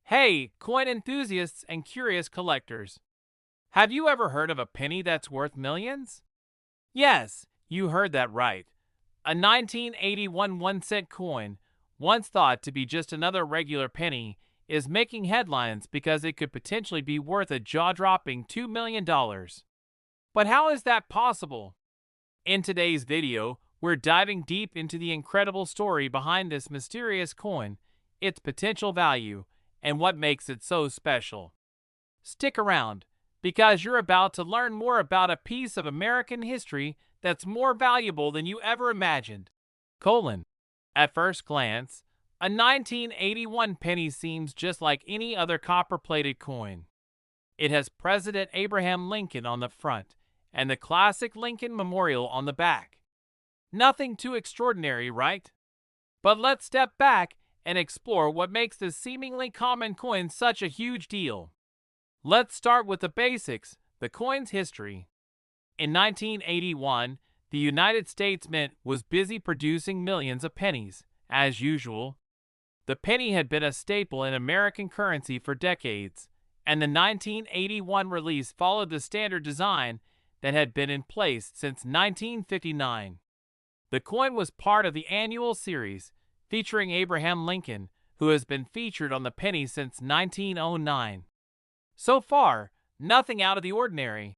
Hey, coin enthusiasts and curious collectors. Have you ever heard of a penny that's worth millions? Yes, you heard that right. A 1981 1-cent coin, once thought to be just another regular penny, is making headlines because it could potentially be worth a jaw-dropping $2 million. But how is that possible? In today's video, we're diving deep into the incredible story behind this mysterious coin, its potential value, and what makes it so special. Stick around, because you're about to learn more about a piece of American history that's more valuable than you ever imagined. At first glance, a 1981 penny seems just like any other copper-plated coin. It has President Abraham Lincoln on the front and the classic Lincoln Memorial on the back. Nothing too extraordinary, right? But let's step back and explore what makes this seemingly common coin such a huge deal. Let's start with the basics, the coin's history. In 1981, the United States Mint was busy producing millions of pennies, as usual. The penny had been a staple in American currency for decades, and the 1981 release followed the standard design that had been in place since 1959. The coin was part of the annual series featuring Abraham Lincoln, who has been featured on the penny since 1909. So far, nothing out of the ordinary.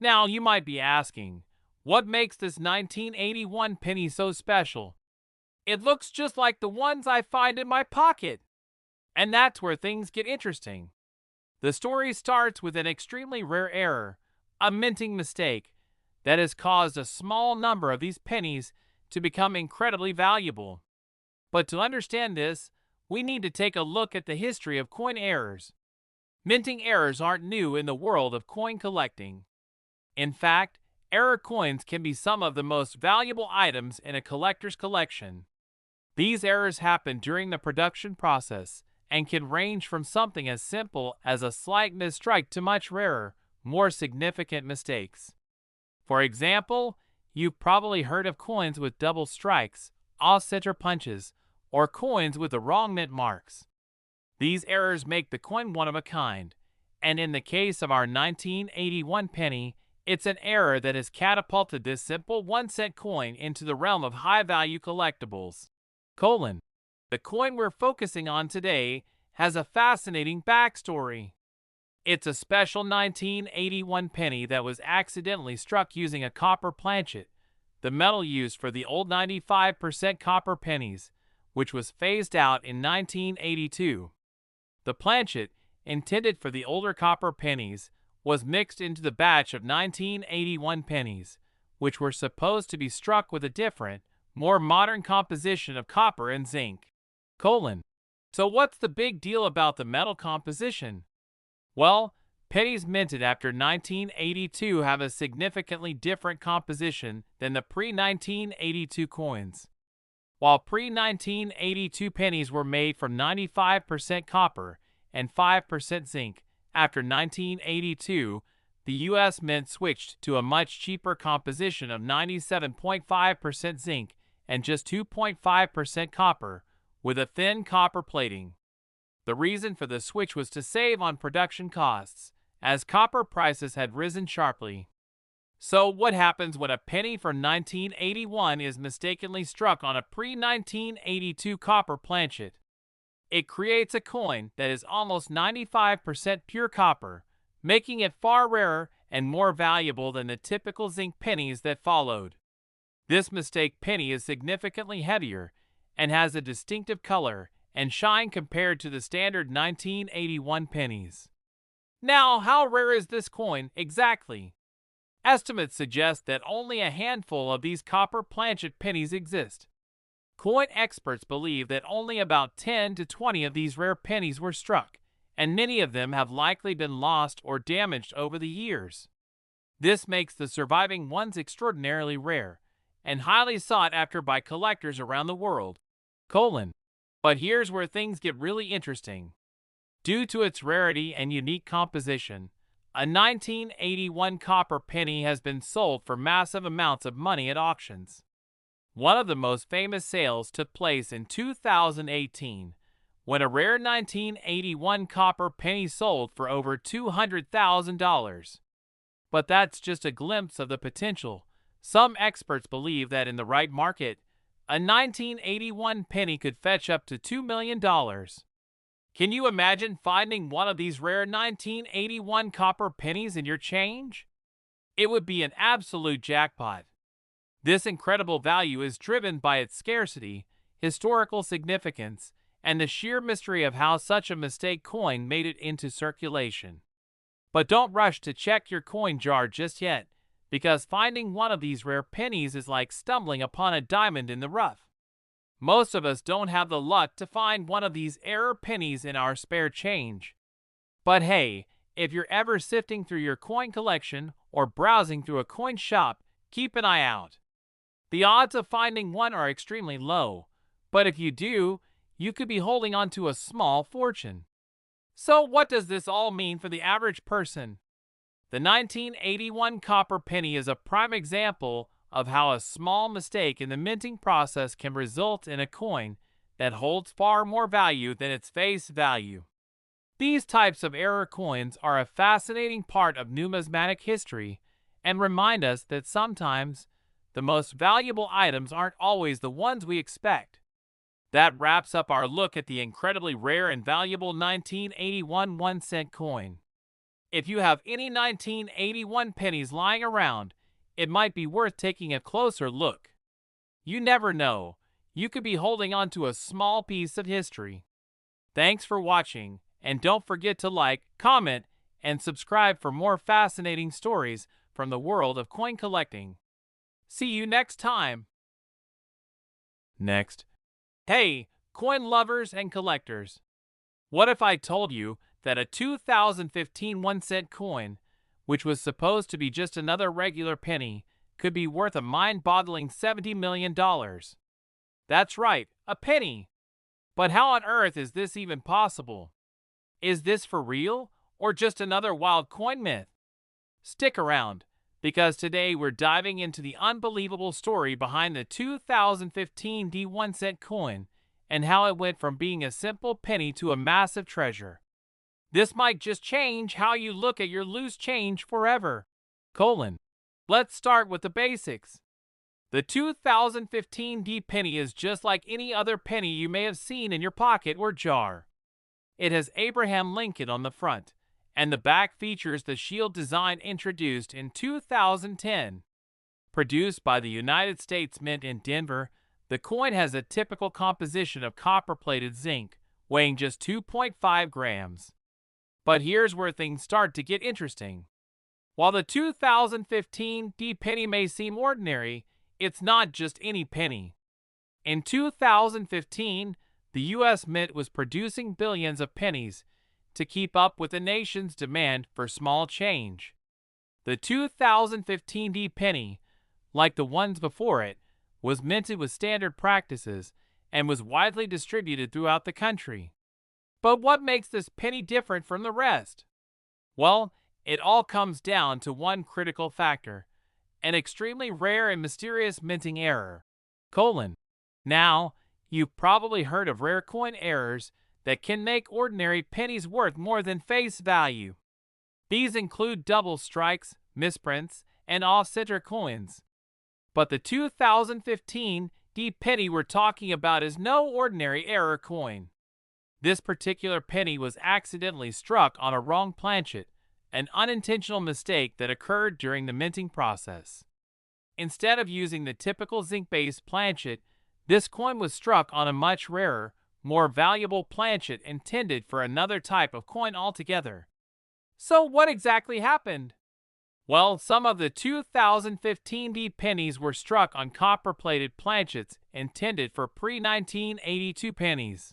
Now you might be asking, what makes this 1981 penny so special? It looks just like the ones I find in my pocket. And that's where things get interesting. The story starts with an extremely rare error, a minting mistake, that has caused a small number of these pennies to become incredibly valuable. But to understand this, we need to take a look at the history of coin errors. Minting errors aren't new in the world of coin collecting. In fact, error coins can be some of the most valuable items in a collector's collection. These errors happen during the production process and can range from something as simple as a slight misstrike to much rarer, more significant mistakes. For example, you've probably heard of coins with double strikes, off-center punches, or coins with the wrong mint marks. These errors make the coin one of a kind, and in the case of our 1981 penny, it's an error that has catapulted this simple 1-cent coin into the realm of high-value collectibles. The coin we're focusing on today has a fascinating backstory. It's a special 1981 penny that was accidentally struck using a copper planchet, the metal used for the old 95% copper pennies, which was phased out in 1982. The planchet, intended for the older copper pennies, was mixed into the batch of 1981 pennies, which were supposed to be struck with a different, more modern composition of copper and zinc. So what's the big deal about the metal composition? Well, pennies minted after 1982 have a significantly different composition than the pre-1982 coins. While pre-1982 pennies were made from 95% copper and 5% zinc, after 1982, the U.S. Mint switched to a much cheaper composition of 97.5% zinc and just 2.5% copper, with a thin copper plating. The reason for the switch was to save on production costs, as copper prices had risen sharply. So what happens when a penny from 1981 is mistakenly struck on a pre-1982 copper planchet? It creates a coin that is almost 95% pure copper, making it far rarer and more valuable than the typical zinc pennies that followed. This mistake penny is significantly heavier and has a distinctive color and shine compared to the standard 1981 pennies. Now, how rare is this coin exactly? Estimates suggest that only a handful of these copper planchet pennies exist. Coin experts believe that only about 10 to 20 of these rare pennies were struck, and many of them have likely been lost or damaged over the years. This makes the surviving ones extraordinarily rare and highly sought after by collectors around the world. But here's where things get really interesting. Due to its rarity and unique composition, a 1981 copper penny has been sold for massive amounts of money at auctions. One of the most famous sales took place in 2018, when a rare 1981 copper penny sold for over $200,000. But that's just a glimpse of the potential. Some experts believe that in the right market, a 1981 penny could fetch up to $2 million. Can you imagine finding one of these rare 1981 copper pennies in your change? It would be an absolute jackpot. This incredible value is driven by its scarcity, historical significance, and the sheer mystery of how such a mistake coin made it into circulation. But don't rush to check your coin jar just yet, because finding one of these rare pennies is like stumbling upon a diamond in the rough. Most of us don't have the luck to find one of these rare pennies in our spare change. But hey, if you're ever sifting through your coin collection or browsing through a coin shop, keep an eye out. The odds of finding one are extremely low, but if you do, you could be holding on to a small fortune. So what does this all mean for the average person? The 1981 copper penny is a prime example of how a small mistake in the minting process can result in a coin that holds far more value than its face value. These types of error coins are a fascinating part of numismatic history and remind us that sometimes the most valuable items aren't always the ones we expect. That wraps up our look at the incredibly rare and valuable 1981 1-cent coin. If you have any 1981 pennies lying around, it might be worth taking a closer look. You never know, you could be holding on to a small piece of history. Thanks for watching, and don't forget to like, comment, and subscribe for more fascinating stories from the world of coin collecting. See you next time. Next. Hey, coin lovers and collectors. What if I told you that a 2015 1-cent coin, which was supposed to be just another regular penny, could be worth a mind-boggling $70 million? That's right, a penny. But how on earth is this even possible? Is this for real, or just another wild coin myth? Stick around, because today we're diving into the unbelievable story behind the 2015 1-cent coin and how it went from being a simple penny to a massive treasure. This might just change how you look at your loose change forever. Let's start with the basics. The 2015 penny is just like any other penny you may have seen in your pocket or jar. It has Abraham Lincoln on the front, and the back features the shield design introduced in 2010. Produced by the United States Mint in Denver, the coin has a typical composition of copper-plated zinc, weighing just 2.5 grams. But here's where things start to get interesting. While the 2015 penny may seem ordinary, it's not just any penny. In 2015, the U.S. Mint was producing billions of pennies to keep up with the nation's demand for small change. The 2015 penny, like the ones before it, was minted with standard practices and was widely distributed throughout the country. But what makes this penny different from the rest? Well, it all comes down to one critical factor: an extremely rare and mysterious minting error. Now, you've probably heard of rare coin errors that can make ordinary pennies worth more than face value. These include double strikes, misprints, and off-center coins. But the 2015 penny we're talking about is no ordinary error coin. This particular penny was accidentally struck on a wrong planchet, an unintentional mistake that occurred during the minting process. Instead of using the typical zinc-based planchet, this coin was struck on a much rarer, more valuable planchet intended for another type of coin altogether. So what exactly happened? Well, some of the 2015 pennies were struck on copper-plated planchets intended for pre-1982 pennies.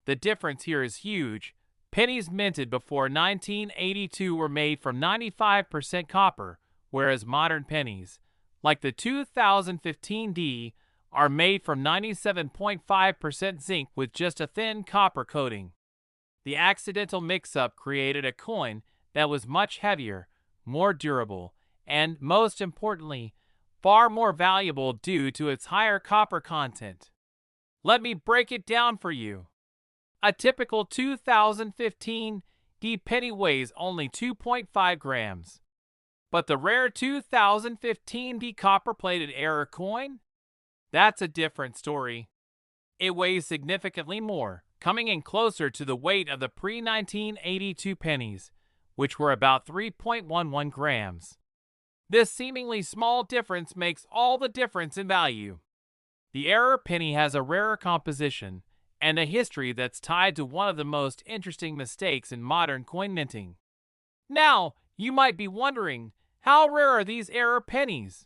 The difference here is huge. Pennies minted before 1982 were made from 95% copper, whereas modern pennies, like the 2015 are made from 97.5% zinc with just a thin copper coating. The accidental mix-up created a coin that was much heavier, more durable, and, most importantly, far more valuable due to its higher copper content. Let me break it down for you. A typical 2015 D penny weighs only 2.5 grams. But the rare 2015 D copper-plated error coin? That's a different story. It weighs significantly more, coming in closer to the weight of the pre-1982 pennies, which were about 3.11 grams. This seemingly small difference makes all the difference in value. The error penny has a rarer composition and a history that's tied to one of the most interesting mistakes in modern coin minting. Now, you might be wondering, how rare are these error pennies?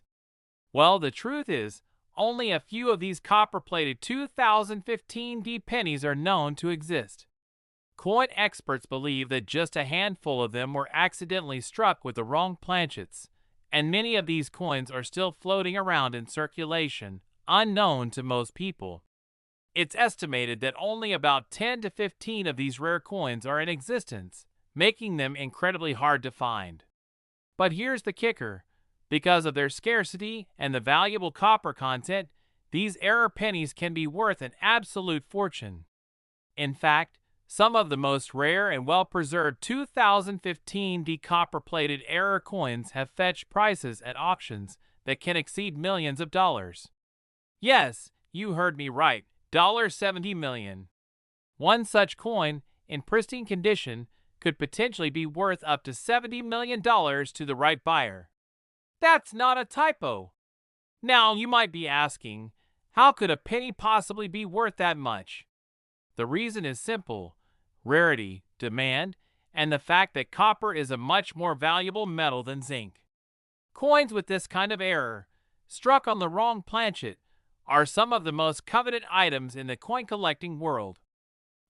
Well, the truth is, only a few of these copper-plated 2015 D pennies are known to exist. Coin experts believe that just a handful of them were accidentally struck with the wrong planchets, and many of these coins are still floating around in circulation, unknown to most people. It's estimated that only about 10 to 15 of these rare coins are in existence, making them incredibly hard to find. But here's the kicker. Because of their scarcity and the valuable copper content, these error pennies can be worth an absolute fortune. In fact, some of the most rare and well-preserved 2015 D copper-plated error coins have fetched prices at auctions that can exceed millions of dollars. Yes, you heard me right, $70 million. One such coin, in pristine condition, could potentially be worth up to $70 million to the right buyer. That's not a typo. Now, you might be asking, how could a penny possibly be worth that much? The reason is simple: rarity, demand, and the fact that copper is a much more valuable metal than zinc. Coins with this kind of error, struck on the wrong planchet, are some of the most coveted items in the coin collecting world.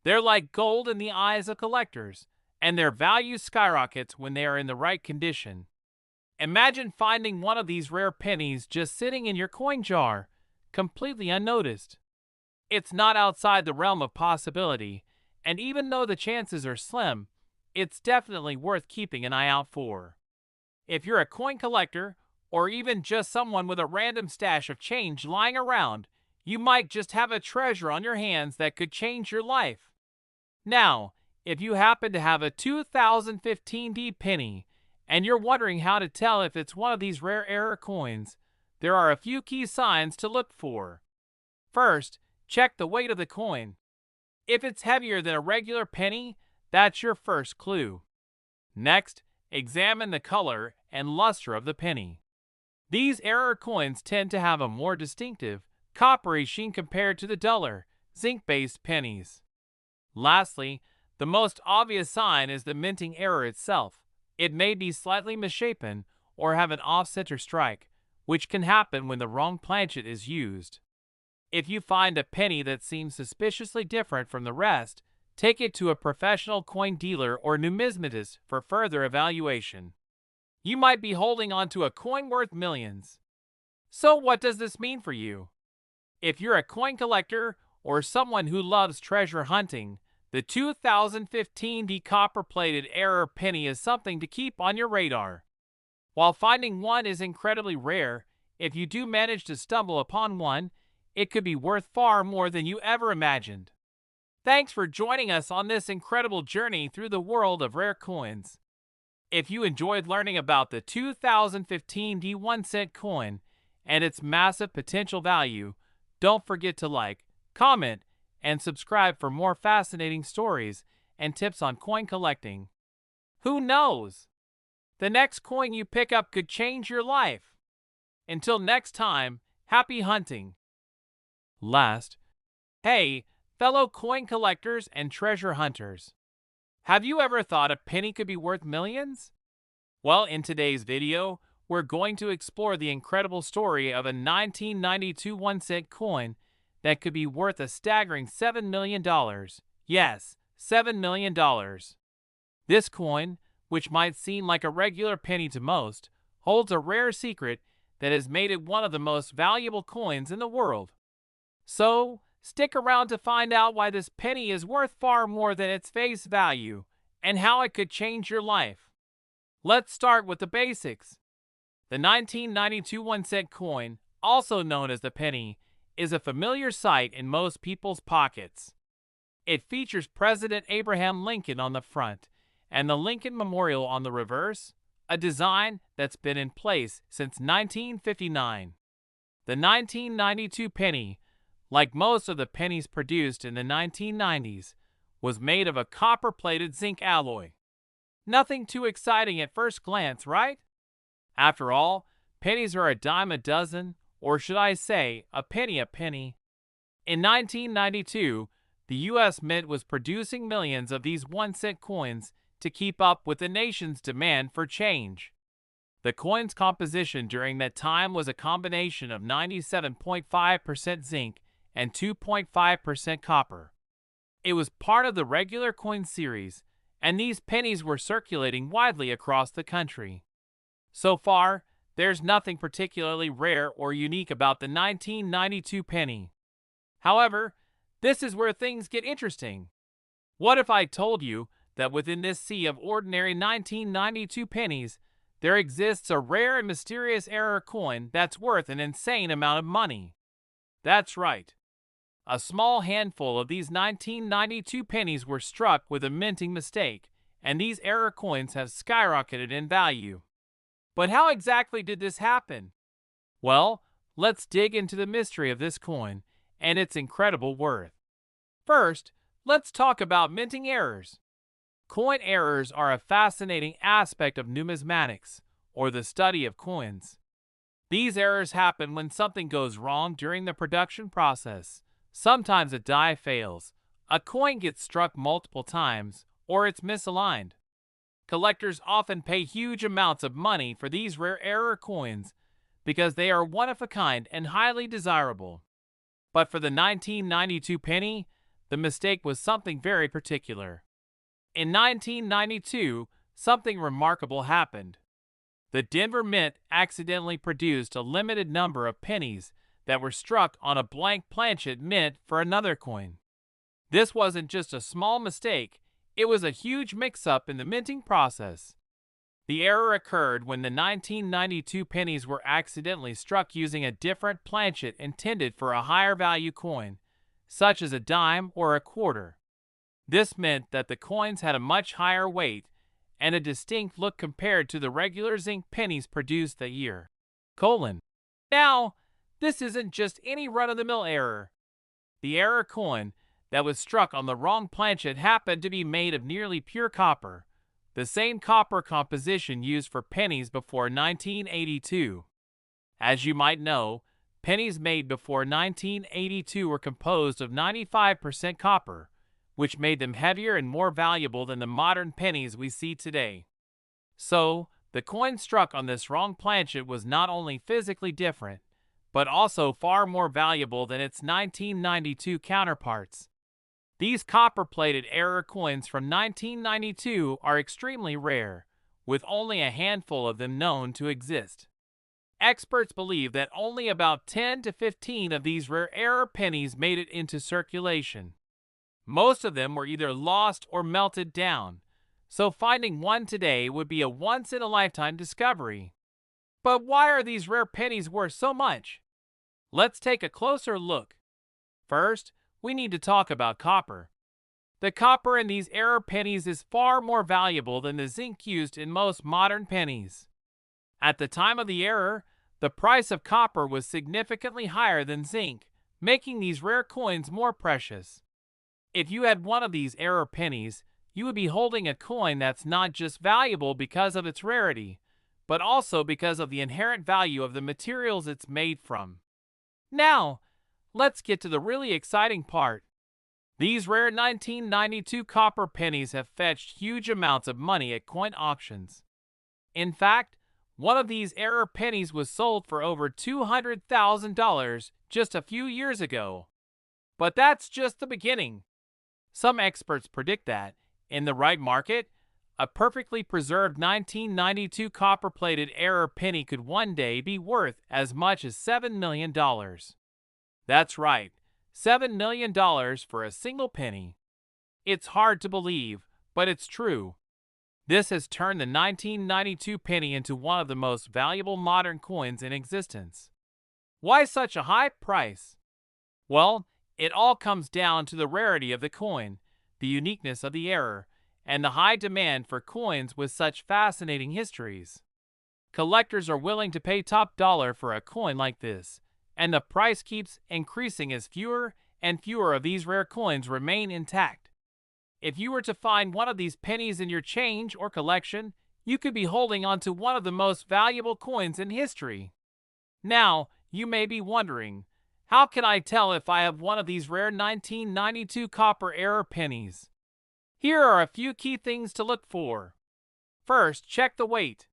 They're like gold in the eyes of collectors, and their value skyrockets when they are in the right condition. Imagine finding one of these rare pennies just sitting in your coin jar, completely unnoticed. It's not outside the realm of possibility, and even though the chances are slim, it's definitely worth keeping an eye out for. If you're a coin collector, or even just someone with a random stash of change lying around, you might just have a treasure on your hands that could change your life. Now, if you happen to have a 2015 D penny, and you're wondering how to tell if it's one of these rare error coins, there are a few key signs to look for. First, check the weight of the coin. If it's heavier than a regular penny, that's your first clue. Next, examine the color and luster of the penny. These error coins tend to have a more distinctive, coppery sheen compared to the duller, zinc-based pennies. Lastly, the most obvious sign is the minting error itself. It may be slightly misshapen or have an off-center strike, which can happen when the wrong planchet is used. If you find a penny that seems suspiciously different from the rest, take it to a professional coin dealer or numismatist for further evaluation. You might be holding onto a coin worth millions. So what does this mean for you? If you're a coin collector or someone who loves treasure hunting, the 2015 D copper-plated error penny is something to keep on your radar. While finding one is incredibly rare, if you do manage to stumble upon one, it could be worth far more than you ever imagined. Thanks for joining us on this incredible journey through the world of rare coins. If you enjoyed learning about the 2015 D 1-cent coin and its massive potential value, don't forget to like, comment, and subscribe for more fascinating stories and tips on coin collecting. Who knows? The next coin you pick up could change your life. Until next time, happy hunting. Last, hey, fellow coin collectors and treasure hunters. Have you ever thought a penny could be worth millions? Well, in today's video, we're going to explore the incredible story of a 1992 1-cent coin that could be worth a staggering $7 million. Yes, $7 million. This coin, which might seem like a regular penny to most, holds a rare secret that has made it one of the most valuable coins in the world. So, stick around to find out why this penny is worth far more than its face value and how it could change your life. Let's start with the basics. The 1992 1-cent coin, also known as the penny, is a familiar sight in most people's pockets. It features President Abraham Lincoln on the front and the Lincoln Memorial on the reverse, a design that's been in place since 1959. The 1992 penny, like most of the pennies produced in the 1990s, was made of a copper-plated zinc alloy. Nothing too exciting at first glance, right? After all, pennies are a dime a dozen, or should I say, a penny a penny. In 1992, the U.S. Mint was producing millions of these 1-cent coins to keep up with the nation's demand for change. The coin's composition during that time was a combination of 97.5% zinc and 2.5% copper. It was part of the regular coin series, and these pennies were circulating widely across the country. So far, there's nothing particularly rare or unique about the 1992 penny. However, this is where things get interesting. What if I told you that within this sea of ordinary 1992 pennies, there exists a rare and mysterious error coin that's worth an insane amount of money? That's right. A small handful of these 1992 pennies were struck with a minting mistake, and these error coins have skyrocketed in value. But how exactly did this happen? Well, let's dig into the mystery of this coin and its incredible worth. First, let's talk about minting errors. Coin errors are a fascinating aspect of numismatics, or the study of coins. These errors happen when something goes wrong during the production process. Sometimes a die fails, a coin gets struck multiple times, or it's misaligned. Collectors often pay huge amounts of money for these rare error coins because they are one of a kind and highly desirable. But for the 1992 penny, the mistake was something very particular. In 1992, something remarkable happened. The Denver Mint accidentally produced a limited number of pennies that were struck on a blank planchet meant for another coin. This wasn't just a small mistake, it was a huge mix-up in the minting process. The error occurred when the 1992 pennies were accidentally struck using a different planchet intended for a higher value coin, such as a dime or a quarter. This meant that the coins had a much higher weight and a distinct look compared to the regular zinc pennies produced that year. Now, this isn't just any run-of-the-mill error. The error coin that was struck on the wrong planchet happened to be made of nearly pure copper, the same copper composition used for pennies before 1982. As you might know, pennies made before 1982 were composed of 95% copper, which made them heavier and more valuable than the modern pennies we see today. So, the coin struck on this wrong planchet was not only physically different, but also far more valuable than its 1992 counterparts. These copper-plated error coins from 1992 are extremely rare, with only a handful of them known to exist. Experts believe that only about 10 to 15 of these rare error pennies made it into circulation. Most of them were either lost or melted down, so finding one today would be a once-in-a-lifetime discovery. But why are these rare pennies worth so much? Let's take a closer look. First, we need to talk about copper. The copper in these error pennies is far more valuable than the zinc used in most modern pennies. At the time of the error, the price of copper was significantly higher than zinc, making these rare coins more precious. If you had one of these error pennies, you would be holding a coin that's not just valuable because of its rarity, but also because of the inherent value of the materials it's made from. Now, let's get to the really exciting part. These rare 1992 copper pennies have fetched huge amounts of money at coin auctions. In fact, one of these error pennies was sold for over $200,000 just a few years ago. But that's just the beginning. Some experts predict that, in the right market, a perfectly preserved 1992 copper-plated error penny could one day be worth as much as $7 million. That's right, $7 million for a single penny. It's hard to believe, but it's true. This has turned the 1992 penny into one of the most valuable modern coins in existence. Why such a high price? Well, it all comes down to the rarity of the coin the uniqueness of the error, and the high demand for coins with such fascinating histories. Collectors are willing to pay top dollar for a coin like this, and the price keeps increasing as fewer and fewer of these rare coins remain intact. If you were to find one of these pennies in your change or collection, you could be holding on to one of the most valuable coins in history. Now, you may be wondering, how can I tell if I have one of these rare 1992 copper era pennies? Here are a few key things to look for. First, check the weight.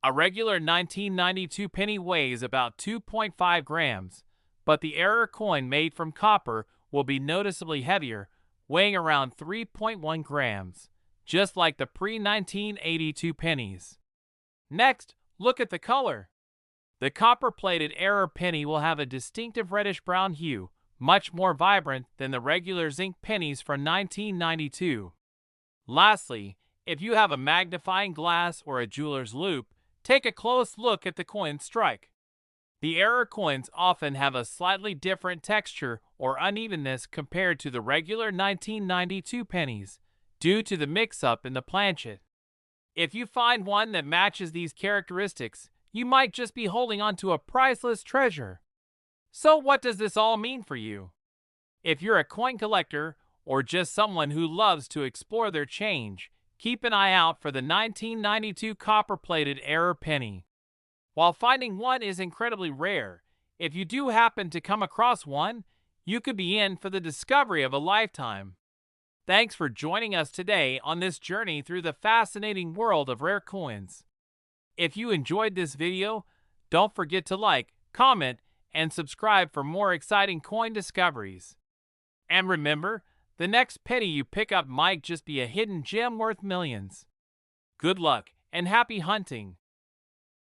A regular 1992 penny weighs about 2.5 grams, but the error coin made from copper will be noticeably heavier, weighing around 3.1 grams, just like the pre-1982 pennies. Next, look at the color. The copper-plated error penny will have a distinctive reddish-brown hue, much more vibrant than the regular zinc pennies from 1992. Lastly, if you have a magnifying glass or a jeweler's loupe, take a close look at the coin strike. The error coins often have a slightly different texture or unevenness compared to the regular 1992 pennies, due to the mix-up in the planchet. If you find one that matches these characteristics, you might just be holding on to a priceless treasure. So what does this all mean for you? If you're a coin collector or just someone who loves to explore their change, keep an eye out for the 1992 copper-plated error penny. While finding one is incredibly rare, if you do happen to come across one, you could be in for the discovery of a lifetime. Thanks for joining us today on this journey through the fascinating world of rare coins. If you enjoyed this video, don't forget to like, comment, and subscribe for more exciting coin discoveries. And remember, the next penny you pick up might just be a hidden gem worth millions. Good luck and happy hunting!